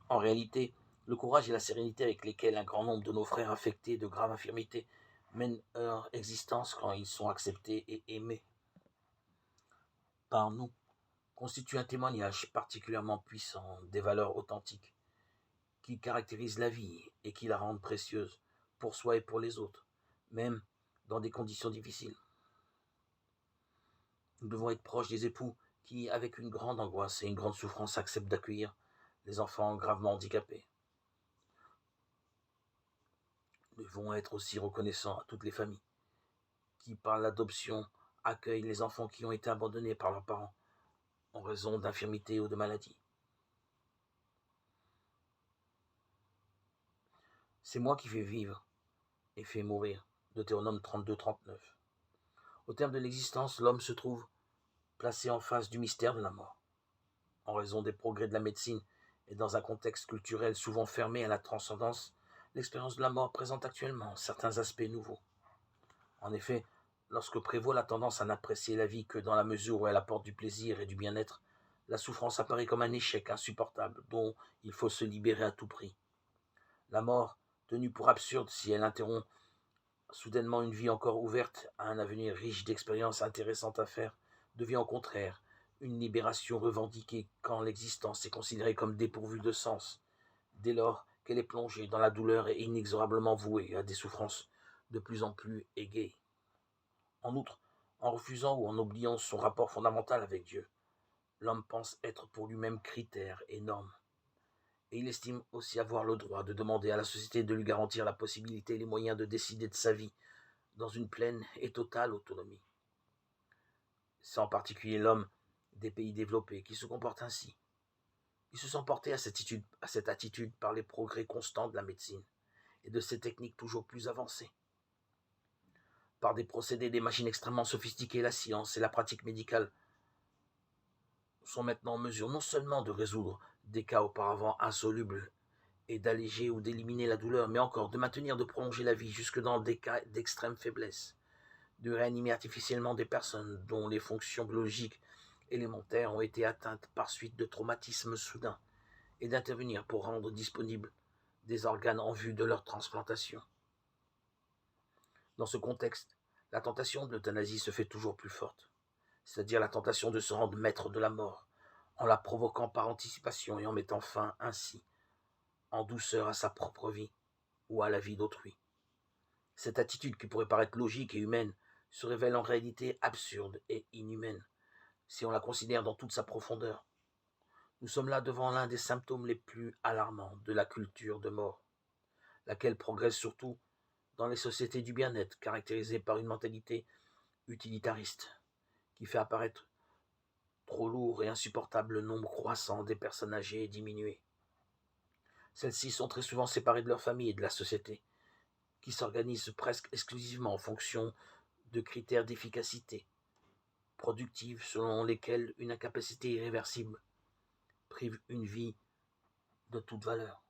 En réalité, le courage et la sérénité avec lesquels un grand nombre de nos frères affectés de graves infirmités mènent leur existence quand ils sont acceptés et aimés par nous constituent un témoignage particulièrement puissant des valeurs authentiques qui caractérisent la vie et qui la rendent précieuse pour soi et pour les autres, même dans des conditions difficiles. Nous devons être proches des époux qui, avec une grande angoisse et une grande souffrance, acceptent d'accueillir les enfants gravement handicapés. Nous devons être aussi reconnaissants à toutes les familles qui, par l'adoption, accueillent les enfants qui ont été abandonnés par leurs parents en raison d'infirmités ou de maladies. C'est moi qui fais vivre et fais mourir. Deutéronome 32-39. Au terme de l'existence, l'homme se trouve placé en face du mystère de la mort. En raison des progrès de la médecine et dans un contexte culturel souvent fermé à la transcendance, l'expérience de la mort présente actuellement certains aspects nouveaux. En effet, lorsque prévaut la tendance à n'apprécier la vie que dans la mesure où elle apporte du plaisir et du bien-être, la souffrance apparaît comme un échec insupportable dont il faut se libérer à tout prix. La mort, tenue pour absurde si elle interrompt soudainement une vie encore ouverte à un avenir riche d'expériences intéressantes à faire, devient au contraire une libération revendiquée quand l'existence est considérée comme dépourvue de sens, dès lors qu'elle est plongée dans la douleur et inexorablement vouée à des souffrances de plus en plus égayées. En outre, en refusant ou en oubliant son rapport fondamental avec Dieu, l'homme pense être pour lui-même critère et norme, et il estime aussi avoir le droit de demander à la société de lui garantir la possibilité et les moyens de décider de sa vie dans une pleine et totale autonomie. C'est en particulier l'homme des pays développés qui se comporte ainsi. Il se sent porté à cette attitude par les progrès constants de la médecine et de ses techniques toujours plus avancées. Par des procédés et des machines extrêmement sophistiquées, la science et la pratique médicale sont maintenant en mesure non seulement de résoudre des cas auparavant insolubles et d'alléger ou d'éliminer la douleur, mais encore de maintenir, de prolonger la vie jusque dans des cas d'extrême faiblesse, de réanimer artificiellement des personnes dont les fonctions biologiques élémentaires ont été atteintes par suite de traumatismes soudains, et d'intervenir pour rendre disponibles des organes en vue de leur transplantation. Dans ce contexte, la tentation de l'euthanasie se fait toujours plus forte, c'est-à-dire la tentation de se rendre maître de la mort, en la provoquant par anticipation et en mettant fin ainsi, en douceur, à sa propre vie ou à la vie d'autrui. Cette attitude qui pourrait paraître logique et humaine se révèle en réalité absurde et inhumaine, si on la considère dans toute sa profondeur. Nous sommes là devant l'un des symptômes les plus alarmants de la culture de mort, laquelle progresse surtout dans les sociétés du bien-être, caractérisées par une mentalité utilitariste, qui fait apparaître trop lourd et insupportable le nombre croissant des personnes âgées et diminuées. Celles-ci sont très souvent séparées de leur famille et de la société, qui s'organise presque exclusivement en fonction de critères d'efficacité productive selon lesquels une incapacité irréversible prive une vie de toute valeur.